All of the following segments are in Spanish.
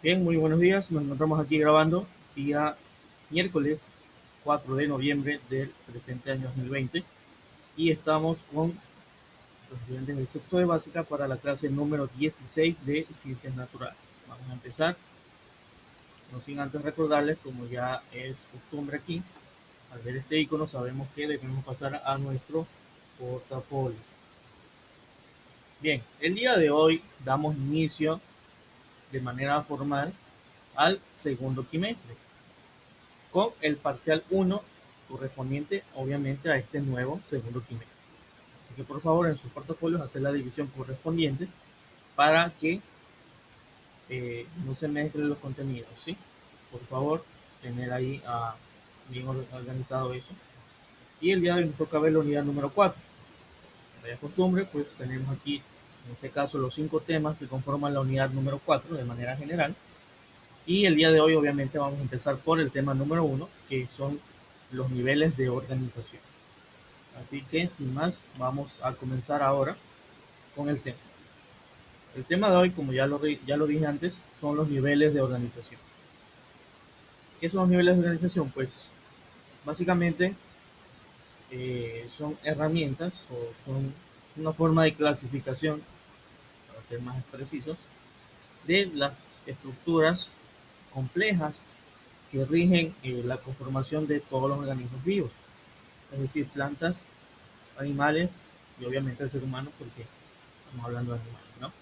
Bien, muy buenos días. Nos encontramos aquí grabando día miércoles 4 de noviembre del presente año 2020 y estamos con los estudiantes del sexto de básica para la clase número 16 de Ciencias Naturales. Vamos a empezar, no sin antes recordarles, como ya es costumbre aquí, al ver este icono sabemos que debemos pasar a nuestro portafolio. Bien, el día de hoy damos inicio de manera formal al segundo quimestre, con el parcial uno correspondiente obviamente a este nuevo segundo quimestre. Así que por favor en sus portafolios hacer la división correspondiente para que no se mezclen los contenidos, ¿sí? Por favor, tener ahí bien organizado eso. Y el día de hoy nos toca ver la unidad número 4. Como ya es costumbre, pues tenemos aquí, en este caso, los 5 temas que conforman la unidad número 4 de manera general. Y el día de hoy, obviamente, vamos a empezar por el tema número 1, que son los niveles de organización. Así que, sin más, vamos a comenzar ahora con el tema. El tema de hoy, como ya lo dije antes, son los niveles de organización. ¿Qué son los niveles de organización? Pues, básicamente, son herramientas o son una forma de clasificación, para ser más precisos, de las estructuras complejas que rigen la conformación de todos los organismos vivos, es decir, plantas, animales y obviamente el ser humano, porque estamos hablando de animales, ¿no?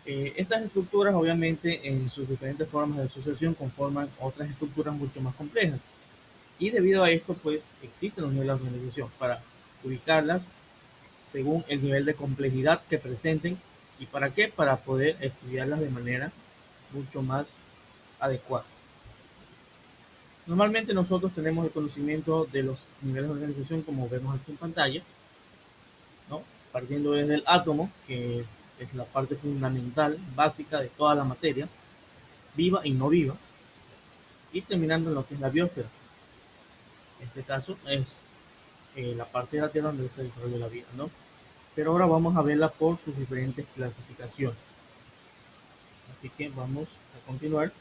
Estas estructuras, obviamente, en sus diferentes formas de asociación, conforman otras estructuras mucho más complejas. Y debido a esto, pues, existen los niveles de organización para ubicarlas según el nivel de complejidad que presenten. ¿Y para qué? Para poder estudiarlas de manera mucho más adecuada. Normalmente nosotros tenemos el conocimiento de los niveles de organización como vemos aquí en pantalla, ¿no? Partiendo desde el átomo, que es la parte fundamental, básica de toda la materia, viva y no viva, y terminando en lo que es la biosfera. En este caso es la parte de la Tierra donde se desarrolla la vida, ¿no? Pero ahora vamos a verla por sus diferentes clasificaciones. Así que vamos a continuar.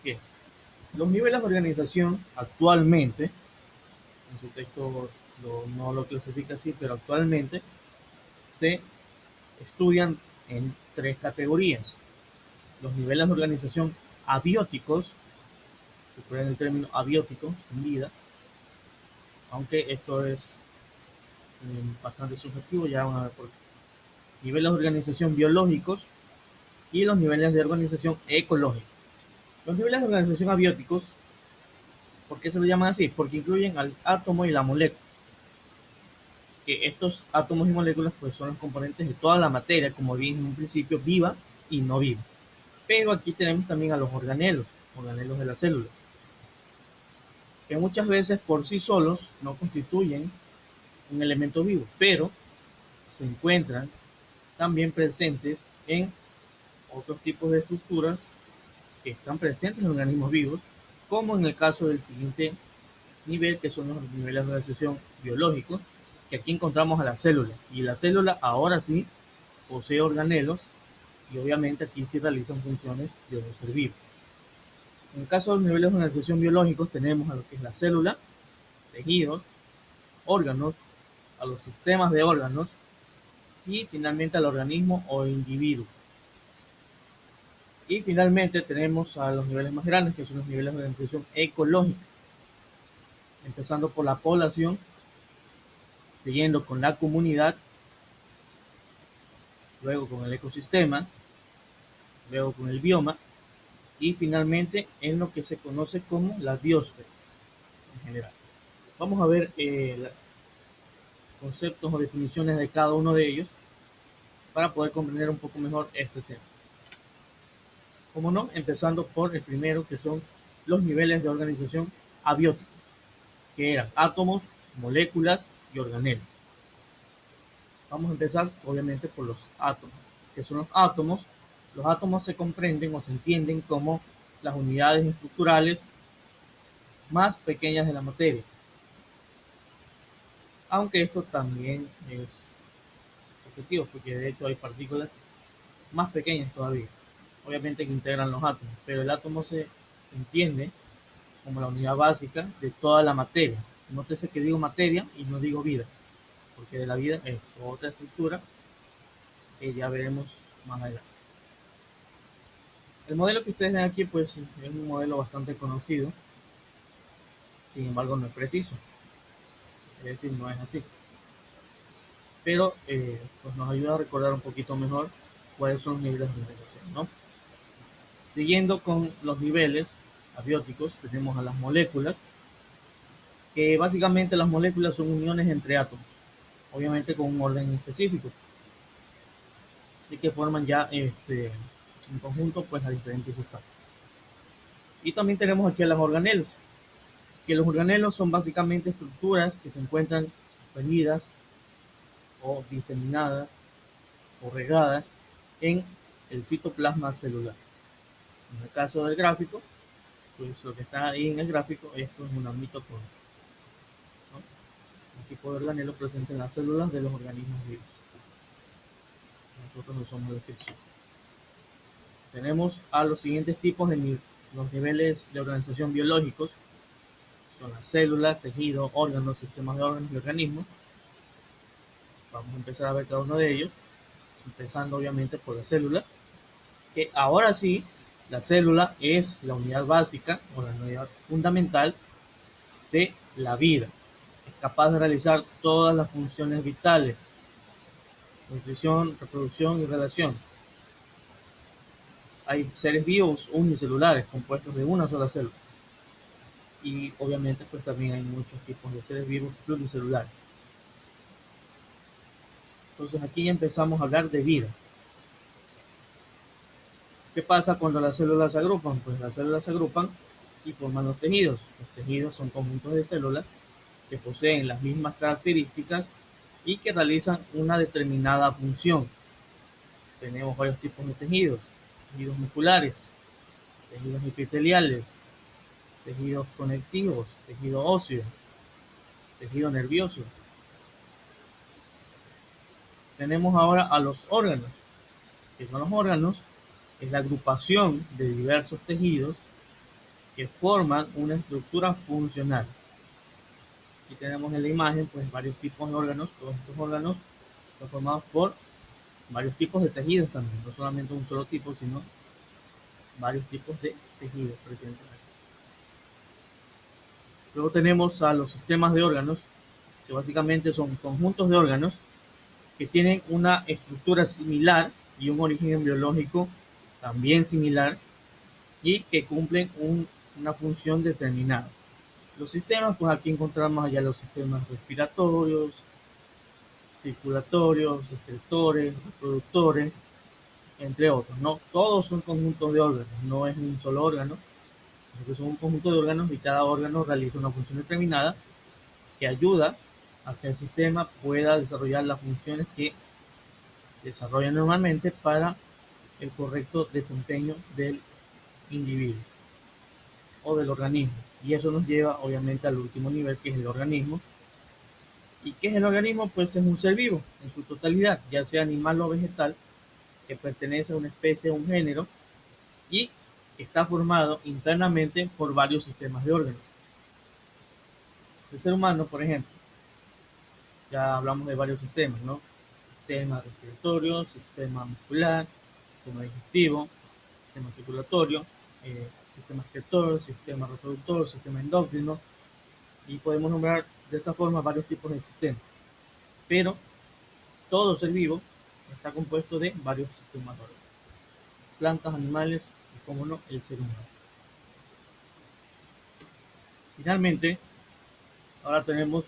Bien, los niveles de organización actualmente, en su texto no lo clasifica así, pero actualmente se estudian en tres categorías. Los niveles de organización abióticos, recuerden el término abiótico, sin vida, aunque esto es bastante subjetivo, ya van a ver por qué. Niveles de organización biológicos y los niveles de organización ecológica. Los niveles de organización abióticos, ¿por qué se lo llaman así? Porque incluyen al átomo y la molécula. Que estos átomos y moléculas pues son los componentes de toda la materia, como dije en un principio, viva y no viva. Pero aquí tenemos también a los organelos de la célula, que muchas veces por sí solos no constituyen un elemento vivo, pero se encuentran también presentes en otros tipos de estructuras que están presentes en organismos vivos, como en el caso del siguiente nivel, que son los niveles de organización biológicos, que aquí encontramos a la célula. Y la célula ahora sí posee organelos y obviamente aquí sí realizan funciones de un ser vivo. En el caso de los niveles de organización biológicos tenemos a lo que es la célula, tejidos, órganos, a los sistemas de órganos y finalmente al organismo o individuo. Y finalmente tenemos a los niveles más grandes, que son los niveles de organización ecológica, empezando por la población, siguiendo con la comunidad, luego con el ecosistema, luego con el bioma y finalmente en lo que se conoce como la biosfera en general. Vamos a ver conceptos o definiciones de cada uno de ellos para poder comprender un poco mejor este tema. Como no, empezando por el primero, que son los niveles de organización abióticos, que eran átomos, moléculas y organelos. Vamos a empezar obviamente por los átomos. ¿Qué son los átomos? Los átomos se comprenden o se entienden como las unidades estructurales más pequeñas de la materia, aunque esto también es subjetivo, porque de hecho hay partículas más pequeñas todavía, obviamente que integran los átomos, pero el átomo se entiende como la unidad básica de toda la materia. Nótese que digo materia y no digo vida, porque de la vida es otra estructura que ya veremos más adelante. El modelo que ustedes ven aquí pues es un modelo bastante conocido, sin embargo no es preciso, es decir, no es así. Pero pues nos ayuda a recordar un poquito mejor cuáles son los niveles de organización, ¿no? Siguiendo con los niveles abióticos, tenemos a las moléculas, que básicamente las moléculas son uniones entre átomos, obviamente con un orden específico, y que forman ya en conjunto pues a diferentes sustancias. Y también tenemos aquí a los organelos, que los organelos son básicamente estructuras que se encuentran suspendidas o diseminadas o regadas en el citoplasma celular. En el caso del gráfico, pues lo que está ahí en el gráfico, esto es una mitocondria, ¿no? Un tipo de organelo presente en las células de los organismos vivos. Nosotros no somos de excepción. Tenemos a los siguientes tipos de los niveles de organización biológicos, son las células, tejidos, órganos, sistemas de órganos y organismos. Vamos a empezar a ver cada uno de ellos, empezando obviamente por la célula, que ahora sí, la célula es la unidad básica o la unidad fundamental de la vida. Es capaz de realizar todas las funciones vitales: nutrición, reproducción y relación. Hay seres vivos unicelulares compuestos de una sola célula. Y obviamente pues también hay muchos tipos de seres vivos pluricelulares. Entonces aquí ya empezamos a hablar de vida. ¿Qué pasa cuando las células se agrupan? Pues las células se agrupan y forman los tejidos. Los tejidos son conjuntos de células que poseen las mismas características y que realizan una determinada función. Tenemos varios tipos de tejidos: tejidos musculares, tejidos epiteliales, tejidos conectivos, tejido óseo, tejido nervioso. Tenemos ahora a los órganos. ¿Qué son los órganos? Es la agrupación de diversos tejidos que forman una estructura funcional. Aquí tenemos en la imagen pues varios tipos de órganos. Todos estos órganos son formados por varios tipos de tejidos también, no solamente un solo tipo, sino varios tipos de tejidos presentes. Luego tenemos a los sistemas de órganos, que básicamente son conjuntos de órganos que tienen una estructura similar y un origen biológico también similar y que cumplen una función determinada. Los sistemas, pues aquí encontramos allá los sistemas respiratorios, circulatorios, excretores, reproductores, entre otros, ¿no? Todos son conjuntos de órganos, no es un solo órgano, sino que son un conjunto de órganos y cada órgano realiza una función determinada que ayuda a que el sistema pueda desarrollar las funciones que desarrolla normalmente para el correcto desempeño del individuo o del organismo. Y eso nos lleva obviamente al último nivel, que es el organismo. ¿Y qué es el organismo? Pues es un ser vivo en su totalidad, ya sea animal o vegetal, que pertenece a una especie o un género y está formado internamente por varios sistemas de órganos. El ser humano, por ejemplo, ya hablamos de varios sistemas, ¿no? Sistema respiratorio, sistema muscular, sistema digestivo, sistema circulatorio, sistema excretor, sistema reproductor, sistema endocrino, y podemos nombrar de esa forma varios tipos de sistemas. Pero todo ser vivo está compuesto de varios sistemas de órganos: plantas, animales y, como no, el ser humano. Finalmente, ahora tenemos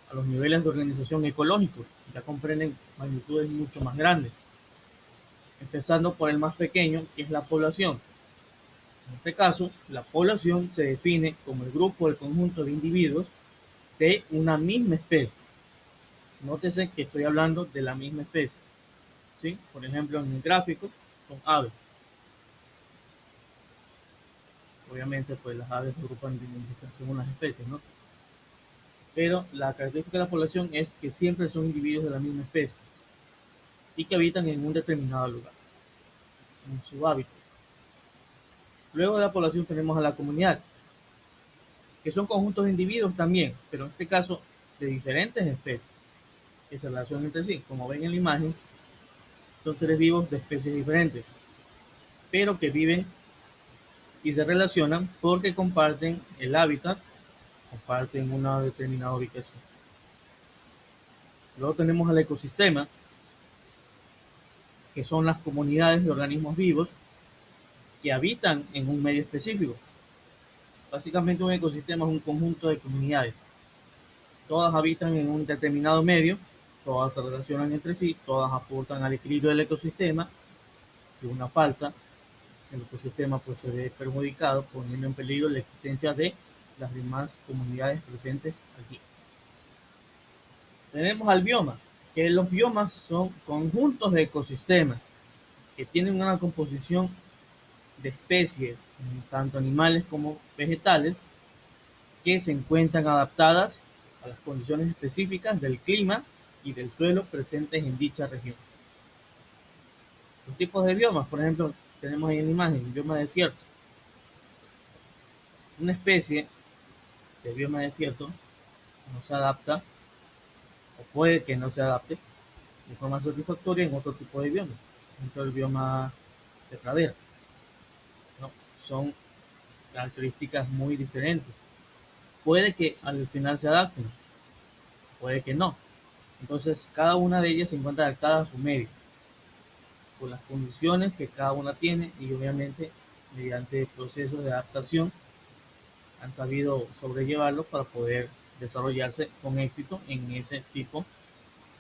a los niveles de organización ecológicos, que ya comprenden magnitudes mucho más grandes, empezando por el más pequeño, que es la población. En este caso, la población se define como el grupo, el conjunto de individuos de una misma especie. Nótese que estoy hablando de la misma especie, ¿sí? Por ejemplo, en el gráfico son aves. Obviamente, pues las aves se agrupan según las especies, ¿no? Pero la característica de la población es que siempre son individuos de la misma especie y que habitan en un determinado lugar. en su hábitat. Luego de la población tenemos a la comunidad, que son conjuntos de individuos también, pero en este caso de diferentes especies que se relacionan entre sí. Como ven en la imagen, son seres vivos de especies diferentes, pero que viven y se relacionan porque comparten el hábitat, comparten una determinada ubicación. Luego tenemos al ecosistema, que son las comunidades de organismos vivos que habitan en un medio específico. Básicamente un ecosistema es un conjunto de comunidades. Todas habitan en un determinado medio, todas se relacionan entre sí, todas aportan al equilibrio del ecosistema. Si una falta, el ecosistema pues se ve perjudicado, poniendo en peligro la existencia de las demás comunidades presentes aquí. Tenemos al bioma, que los biomas son conjuntos de ecosistemas que tienen una composición de especies, tanto animales como vegetales, que se encuentran adaptadas a las condiciones específicas del clima y del suelo presentes en dicha región. Los tipos de biomas, por ejemplo, tenemos ahí en la imagen, el bioma desierto. Una especie de bioma desierto no se adapta, o puede que no se adapte de forma satisfactoria en otro tipo de bioma, dentro del bioma de pradera. ¿No? Son características muy diferentes. Puede que al final se adapten, puede que no. Entonces, cada una de ellas se encuentra adaptada a su medio, por las condiciones que cada una tiene y obviamente mediante procesos de adaptación han sabido sobrellevarlo para poder desarrollarse con éxito en ese tipo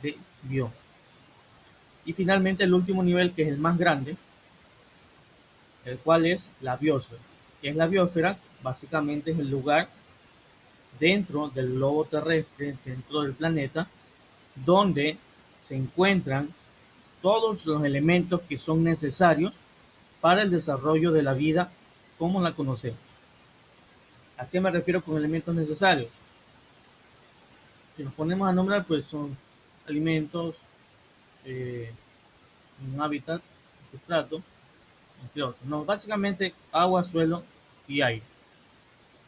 de bioma. Y finalmente el último nivel, que es el más grande, el cual es la biosfera. ¿Qué es la biosfera? Básicamente es el lugar dentro del globo terrestre, dentro del planeta, donde se encuentran todos los elementos que son necesarios para el desarrollo de la vida como la conocemos. ¿A qué me refiero con elementos necesarios? Si nos ponemos a nombrar, pues son alimentos, un hábitat, un sustrato, entre otros. No, básicamente agua, suelo y aire,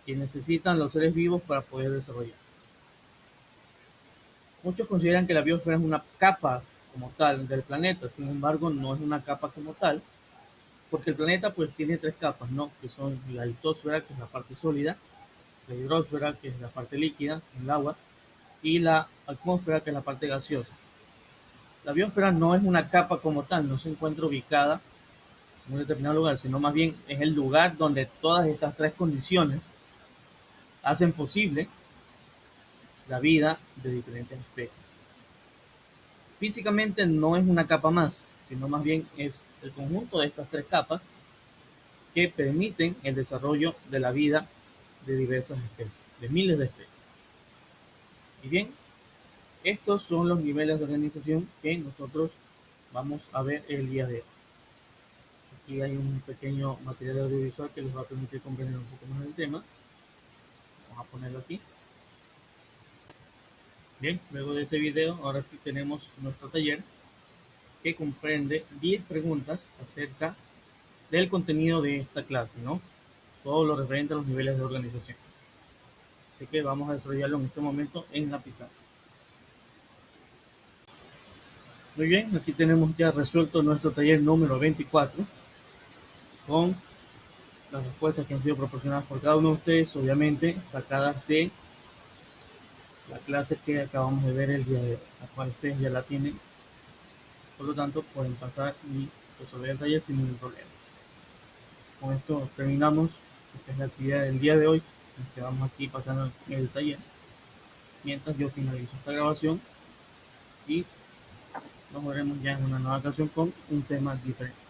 que necesitan los seres vivos para poder desarrollar. Muchos consideran que la biosfera es una capa como tal del planeta, sin embargo no es una capa como tal, porque el planeta pues tiene tres capas, ¿no? Que son la litosfera, que es la parte sólida, la hidrosfera, que es la parte líquida, el agua, y la atmósfera, que es la parte gaseosa. La biosfera no es una capa como tal, no se encuentra ubicada en un determinado lugar, sino más bien es el lugar donde todas estas tres condiciones hacen posible la vida de diferentes especies. Físicamente no es una capa más, sino más bien es el conjunto de estas tres capas que permiten el desarrollo de la vida de diversas especies, de miles de especies. Y bien, estos son los niveles de organización que nosotros vamos a ver el día de hoy. Aquí hay un pequeño material audiovisual que les va a permitir comprender un poco más el tema. Vamos a ponerlo aquí. Bien, luego de ese video, ahora sí tenemos nuestro taller que comprende 10 preguntas acerca del contenido de esta clase, ¿no? Todo lo referente a los niveles de organización. Así que vamos a desarrollarlo en este momento en la pizarra. Muy bien, aquí tenemos ya resuelto nuestro taller número 24 con las respuestas que han sido proporcionadas por cada uno de ustedes, obviamente sacadas de la clase que acabamos de ver el día de hoy, la cual ustedes ya la tienen. Por lo tanto, pueden pasar y resolver el taller sin ningún problema. Con esto terminamos. Esta es la actividad del día de hoy. Nos quedamos aquí pasando el taller mientras yo finalizo esta grabación y nos veremos ya en una nueva ocasión con un tema diferente.